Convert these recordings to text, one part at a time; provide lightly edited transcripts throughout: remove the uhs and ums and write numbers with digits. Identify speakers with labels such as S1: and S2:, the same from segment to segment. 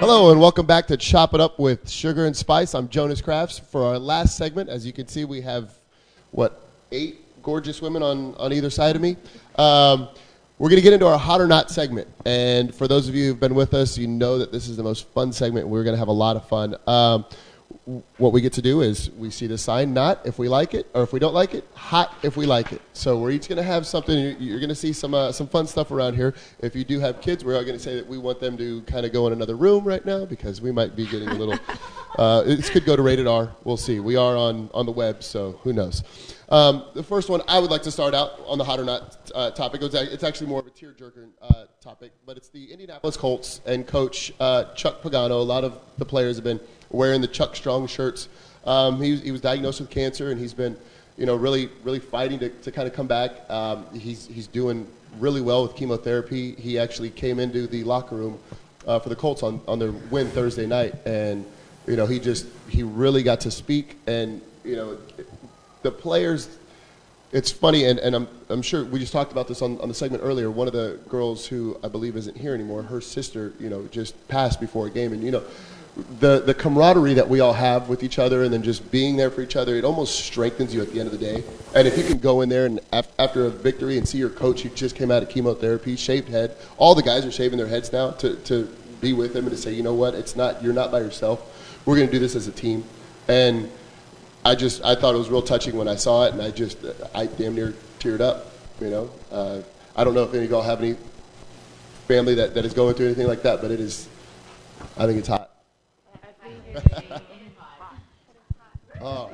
S1: Hello and welcome back to Chop It Up with Sugar and Spice. I'm Jonas Crafts. For our last segment, as you can see, we have, 8 gorgeous women on either side of me. We're going to get into our Hot or Not segment. And for those of you who've been with us, you know that this is the most fun segment. We're going to have a lot of fun. What we get to do is we see the sign, not if we like it, or if we don't like it, hot if we like it. So we're each going to have something. You're going to see some fun stuff around here. If you do have kids, we're all going to say that we want them to kind of go in another room right now because we might be getting a little, this could go to rated R. We'll see. We are on the web, so who knows. The first one, I would like to start out on the Hot or Not topic. It's actually more of a tearjerker topic, but it's the Indianapolis Colts and Coach Chuck Pagano. A lot of the players have been wearing the Chuck Strong shirts. He was diagnosed with cancer, and he's been, really fighting to kind of come back. He's doing really well with chemotherapy. He actually came into the locker room for the Colts on their win Thursday night, and he really got to speak. And the players, it's funny, and I'm sure we just talked about this on the segment earlier. One of the girls who I believe isn't here anymore, her sister, just passed before a game, and the camaraderie that we all have with each other, and then just being there for each other, it almost strengthens you at the end of the day. And if you can go in there and after a victory and see your coach who just came out of chemotherapy, shaved head, all the guys are shaving their heads now to be with him and to say, you know what, you're not by yourself. We're going to do this as a team. And I thought it was real touching when I saw it, and I damn near teared up. I don't know if any of y'all have any family that is going through anything like that, but I think it's hot. Oh. All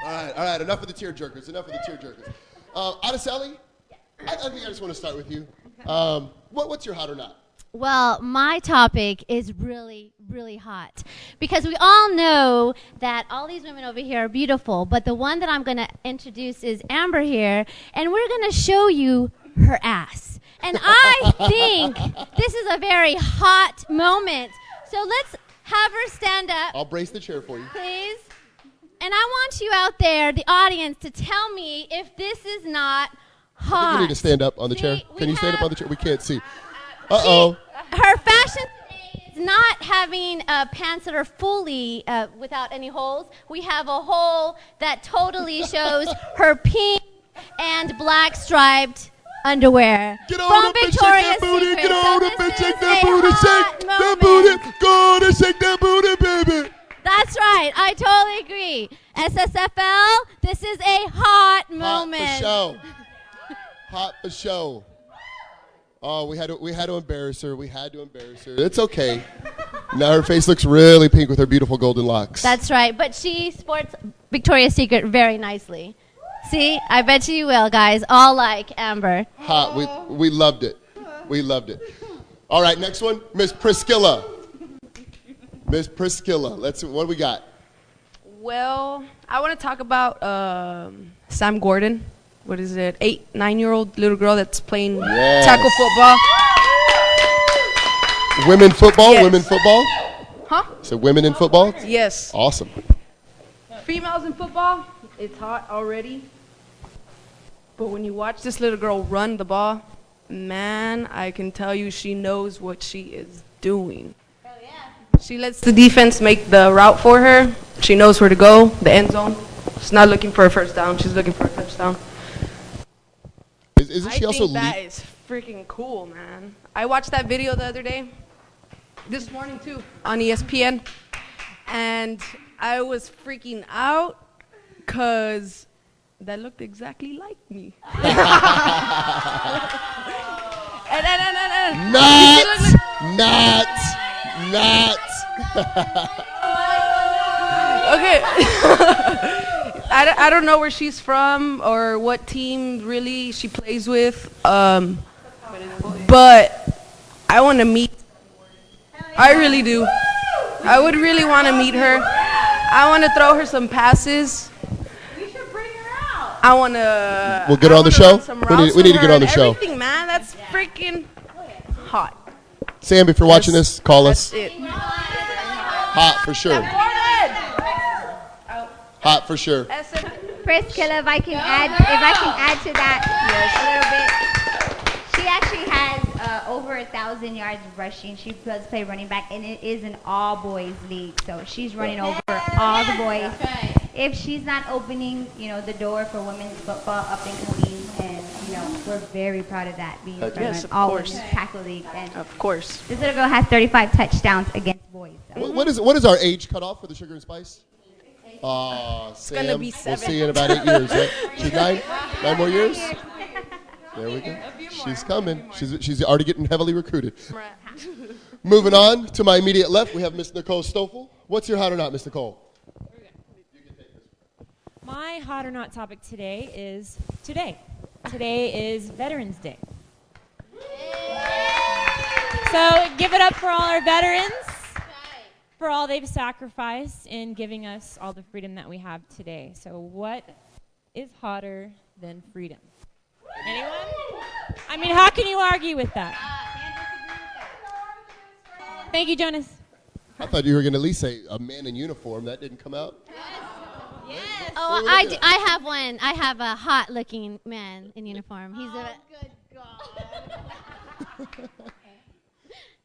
S1: right. Enough of the tearjerkers. Adeseli, I think I just want to start with you. What's your hot or not?
S2: Well, my topic is really, really hot because we all know that all these women over here are beautiful, but the one that I'm going to introduce is Amber here, and we're going to show you her ass. And I think this is a very hot moment. So let's have her stand up.
S1: I'll brace the chair for you.
S2: Please. And I want you out there, the audience, to tell me if this is not hot.
S1: I think you need to stand up on the chair. Can you stand up on the chair? We can't see. Uh-oh.
S2: Her fashion today is not having pants that are fully without any holes. We have a hole that totally shows her pink and black striped underwear.
S1: Get on
S2: from
S1: up and shake that booty. Get on up and shake that booty. Shake that booty. Go on and shake that booty, baby.
S2: That's right. I totally agree. SSFL, this is a hot moment.
S1: Hot for show. Oh, we had to embarrass her. It's okay. Now her face looks really pink with her beautiful golden locks.
S2: That's right. But she sports Victoria's Secret very nicely. See, I bet you will, guys. All like Amber.
S1: Hot. We loved it. All right, next one, Miss Priscilla. What do we got?
S3: Well, I want to talk about Sam Gordon. What is it? 9-year-old little girl that's playing tackle football.
S1: Women football?
S3: Yes.
S1: Women football?
S3: Huh?
S1: So women in football?
S3: Yes.
S1: Awesome.
S3: Females in football, it's hot already. But when you watch this little girl run the ball, man, I can tell you she knows what she is doing.
S2: Oh, yeah.
S3: She lets the defense make the route for her. She knows where to go, the end zone. She's not looking for a first down. She's looking for a touchdown.
S1: Isn't she also
S3: I think that is freaking cool, man. I watched that video the other day, this morning too, on ESPN, and I was freaking out because that looked exactly like me.
S1: Not.
S3: Okay. I don't know where she's from or what team really she plays with, but I want to meet. I really do. I would really want to meet her. I want to throw her some passes.
S2: We should bring her out.
S3: I want to.
S1: We'll get her on the show. We need to get her on the show.
S3: Everything, man. That's freaking hot.
S1: Sam, if you're watching this, call us.
S3: That's it.
S1: Hot for sure. Hot for sure.
S4: Priscilla, if I can add to that a little bit. She actually has over 1,000 yards rushing. She does play running back, and it is an all-boys league. So she's running over all the boys. If she's not opening, the door for women's football up and coming, and we're very proud of that being from
S3: Yes,
S4: an
S3: of
S4: all
S3: course.
S4: women's tackle league. And
S3: Of course.
S4: this little girl has 35 touchdowns against boys. So.
S1: What is our age cutoff for the Sugar and Spice? It's
S3: gonna be
S1: We'll
S3: 7.
S1: see you in about 8 years, right? She's 9? 9 more years? There we go. She's coming. She's already getting heavily recruited. Moving on to my immediate left, we have Miss Nicole Stoffel. What's your hot or not, Miss Nicole?
S5: My hot or not topic today is today. Today is Veterans Day. So give it up for all our veterans, for all they've sacrificed in giving us all the freedom that we have today. So what is hotter than freedom? Anyone? I mean, how can you argue with that? Thank you, Jonas.
S1: I thought you were going to at least say a man in uniform. That didn't come out.
S2: Oh, I have one. I have a hot-looking man in uniform. He's a.
S4: Good God.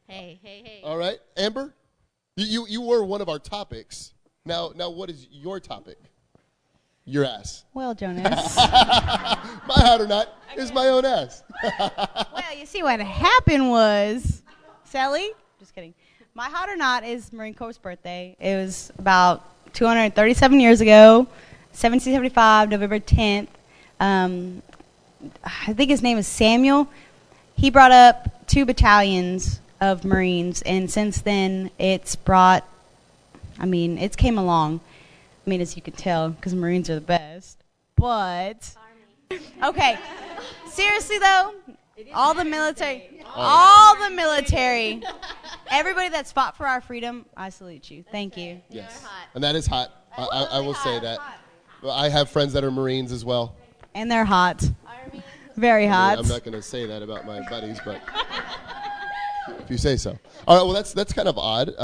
S2: Hey.
S1: All right, Amber, you were one of our topics. Now, what is your topic? Your ass.
S6: Well, Jonas.
S1: My hot or not is my own ass.
S6: Well, you see what happened was, Sally, just kidding. My hot or not is Marine Corps' birthday. It was about 237 years ago, 1775, November 10th. I think his name is Samuel. He brought up 2 battalions of Marines, and since then it's came along. I mean, as you can tell, because Marines are the best. But, okay, seriously though, all the military, everybody that's fought for our freedom, I salute you. Thank you.
S1: Yes, and that is hot. I will say that. Well, I have friends that are Marines as well.
S6: And they're hot. Very hot.
S1: I'm not going to say that about my buddies, but if you say so. All right. Well, that's kind of odd.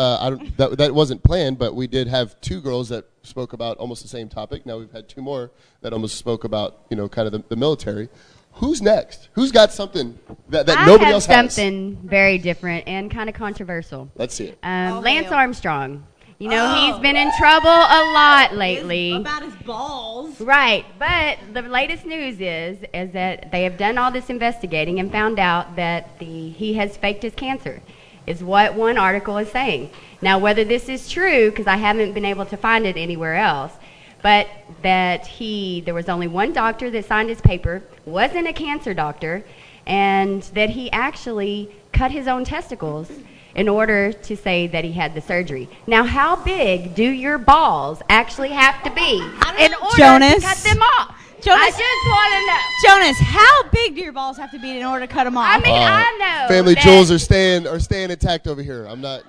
S1: That wasn't planned, but we did have 2 girls that spoke about almost the same topic. Now we've had 2 more that almost spoke about kind of the military. Who's next? Who's got something that nobody else has?
S7: I have something very different and kind of controversial.
S1: Let's see it.
S7: Lance Armstrong. He's been in trouble a lot lately.
S6: About his balls.
S7: Right, but the latest news is that they have done all this investigating and found out that he has faked his cancer, is what one article is saying. Now, whether this is true, because I haven't been able to find it anywhere else, but that there was only one doctor that signed his paper, wasn't a cancer doctor, and that he actually cut his own testicles in order to say that he had the surgery. Now, how big do your balls actually have to be in order to cut them off? I just want to know.
S6: Jonas, how big do your balls have to be in order to cut them off?
S7: I mean, I know.
S1: Family
S7: that,
S1: jewels are staying intact over here. I'm not.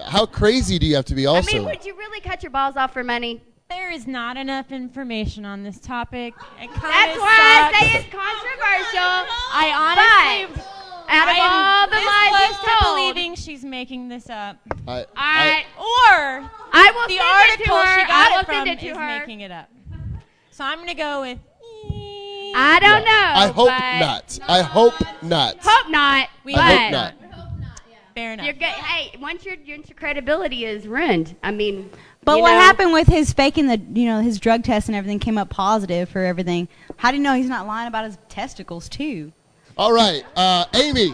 S1: How crazy do you have to be? Also,
S7: I mean, would you really cut your balls off for money?
S5: There is not enough information on this topic.
S7: That's why I say it's controversial.
S5: I honestly,
S7: out of all the lies
S5: close
S7: you've
S5: to
S7: told,
S5: believing she's making this up.
S7: I will
S5: The
S7: send
S5: article
S7: it to her.
S5: she got
S7: I will
S5: it from
S7: send it to
S5: is
S7: her.
S5: making it up. So I'm going to go with.
S7: I don't know.
S1: I hope
S7: but
S1: not. I hope not.
S7: Hope not.
S1: I hope not.
S5: Fair enough.
S7: Hey, once your credibility is ruined, I mean.
S6: But what happened with his faking his drug test and everything came up positive for everything? How do you know he's not lying about his testicles too?
S1: All right, Amy,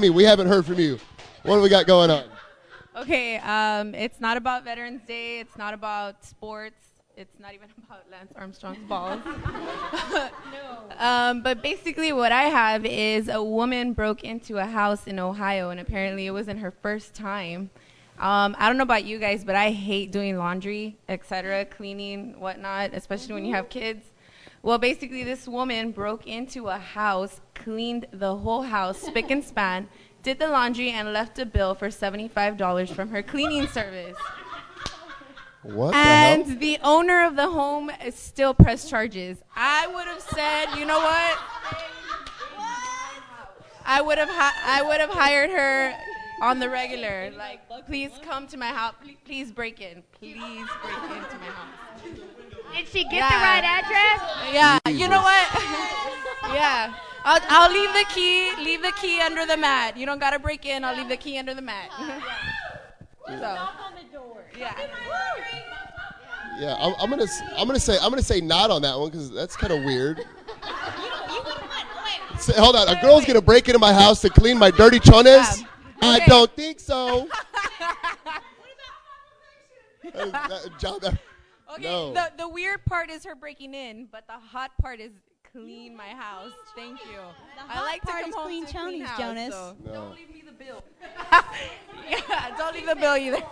S1: we haven't heard from you. What do we got going on?
S3: Okay, it's not about Veterans Day. It's not about sports. It's not even about Lance Armstrong's balls. But basically what I have is a woman broke into a house in Ohio, and apparently it wasn't her first time. I don't know about you guys, but I hate doing laundry, etc., cleaning, whatnot, especially when you have kids. Well, basically this woman broke into a house, cleaned the whole house, spick and span, did the laundry, and left a bill for $75 from her cleaning service.
S1: What
S3: And
S1: the hell?
S3: the owner of the home is still pressed charges. I would have said, you know what? I would have hired her on the regular. Like, please come to my house. Please break in. Please break into my house.
S7: Did she get the right address?
S3: Yeah. You know what? Yeah. I'll leave the key. Leave the key under the mat. You don't gotta break in. I'll leave the key under the mat. So.
S5: Knock on the door.
S3: Yeah.
S1: Yeah, I'm gonna say not on that one because that's kind of weird. Say, hold on, a girl's gonna break into my house to clean my dirty chones?
S3: Yeah.
S1: I
S3: Okay.
S1: don't think so.
S3: Okay,
S1: No.
S3: the weird part is her breaking in, but the hot part is clean my house. Thank you. I
S6: hot
S3: like to
S6: part
S3: come
S6: is
S3: home
S6: clean
S3: to a clean
S6: chonies,
S3: house,
S6: Jonas.
S3: so
S1: No.
S3: don't leave me the bill. Yeah, don't leave the bill either.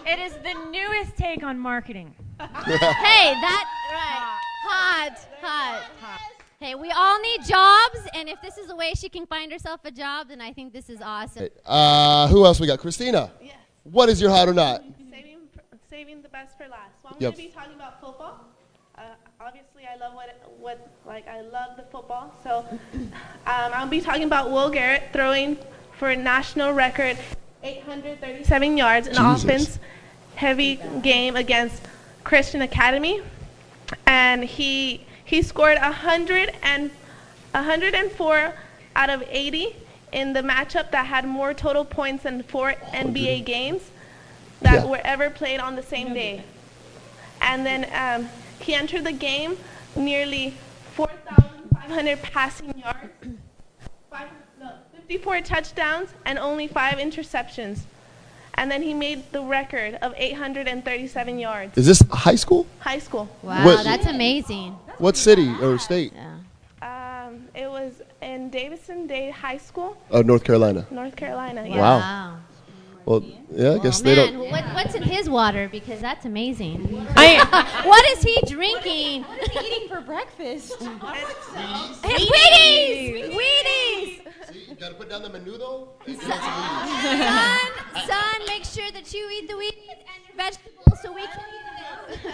S5: It is the newest take on marketing.
S2: Hey, right. Hot. Hey, we all need jobs, and if this is a way she can find herself a job, then I think this is awesome.
S1: Who else we got? Christina.
S8: Yes.
S1: What is your hot or not?
S8: Saving the best for last. So I'm
S1: Yep.
S8: going to be talking about football. Obviously, I love I love the football. So I'll be talking about Will Garrett throwing for a national record 837 yards in
S1: Jesus.
S8: offense heavy game against Christian Academy, and he scored 104 out of 80 in the matchup that had more total points than 4 NBA games that were ever played on the same day. And then he entered the game nearly 4,500 passing yards, 54 touchdowns, and only 5 interceptions. And then he made the record of 837 yards.
S1: Is this high school?
S8: High school.
S2: Wow,
S1: What-
S2: that's amazing.
S1: What city or state?
S2: Yeah.
S8: It was in Davison Day High School,
S1: North Carolina.
S8: North Carolina. Yeah.
S1: Wow. Well, yeah, I guess they
S2: Man,
S1: don't.
S2: what's in his water? Because that's amazing.
S5: I
S2: What is he drinking?
S6: What is he eating for breakfast?
S2: Wheaties! Wheaties!
S1: See, you gotta put down the menudo.
S2: Son, make sure that you eat the Wheaties and your vegetables so we can eat them.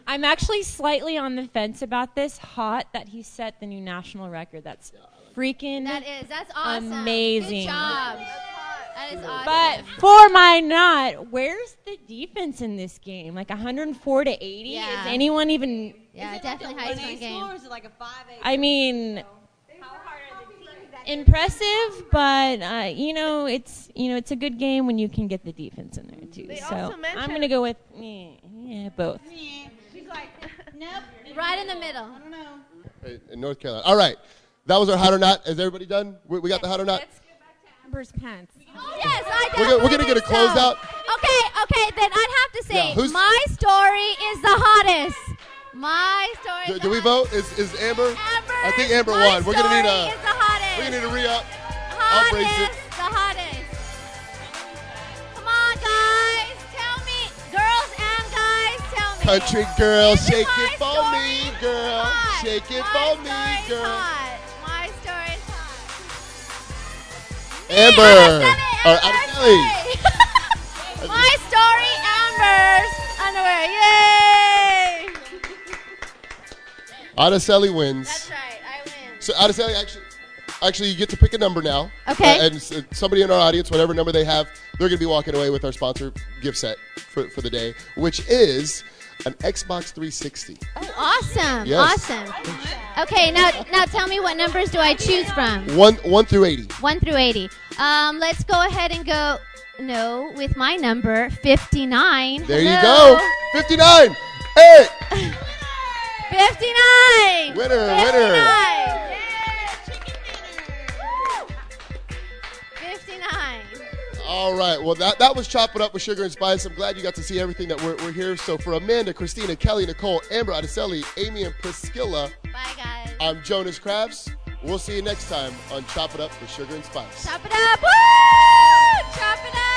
S5: I'm actually slightly on the fence about this. Hot that he set the new national record. That's freaking
S2: That's awesome.
S5: amazing.
S2: Good job. That is awesome.
S5: But for my not, where's the defense in this game? Like 104 to 80?
S2: Yeah.
S5: Is anyone even?
S2: Yeah, definitely high school game.
S6: Or is it like a 5-8?
S5: I mean, impressive, but it's a good game when you can get the defense in there too.
S8: They
S5: So
S8: also mentioned-
S5: I'm gonna go with both.
S6: She's like, nope.
S2: Right in the middle.
S6: I don't know.
S1: In North Carolina. All right. That was our hot or not. Is everybody done? We got the hot or not?
S3: Let's get back to Amber's pants.
S2: Oh, yes, I
S1: We're gonna get a closeout.
S2: Okay, then I'd have to say
S1: Yeah, who's-
S2: my story is the hottest. My story. is
S1: Do
S2: the
S1: we
S2: hottest.
S1: vote? Is Amber?
S2: Amber.
S1: I think Amber
S2: my
S1: won. We're gonna need
S2: story is the hottest.
S1: We're gonna need a re-up. I'll brace it.
S2: The hottest. Come on, guys. Tell me, girls and guys, tell me.
S1: Country girl,
S2: Is
S1: shake
S2: my
S1: it for
S2: story
S1: me, girl.
S2: hot?
S1: Shake it
S2: My
S1: for me,
S2: story's
S1: girl.
S2: hot. My story's hot.
S1: Amber. Or
S2: Amber's
S1: Araceli.
S2: story. My story, Amber's underwear. Yay!
S1: Araceli wins.
S2: That's right, I win.
S1: So Araceli, actually, you get to pick a number now.
S2: Okay.
S1: And somebody in our audience, whatever number they have, they're going to be walking away with our sponsor gift set for the day, which is an Xbox 360.
S2: Oh, awesome!
S1: Yes.
S2: Awesome. Okay, now tell me what numbers do I choose from?
S1: 1 through 80.
S2: 1 through 80. Let's go ahead and go. No, with my number 59.
S1: There you
S2: Hello.
S1: go. 59. Hey.
S2: 59.
S1: Winner,
S2: 59.
S1: winner.
S2: 59.
S1: All right. Well, that was Chop It Up with Sugar and Spice. I'm glad you got to see everything that we're here. So for Amanda, Christina, Kelly, Nicole, Amber, Araceli, Amy, and Priscilla,
S2: Bye, guys.
S1: I'm Jonas Crafts. We'll see you next time on Chop It Up with Sugar and Spice.
S2: Chop it up. Woo! Chop it up.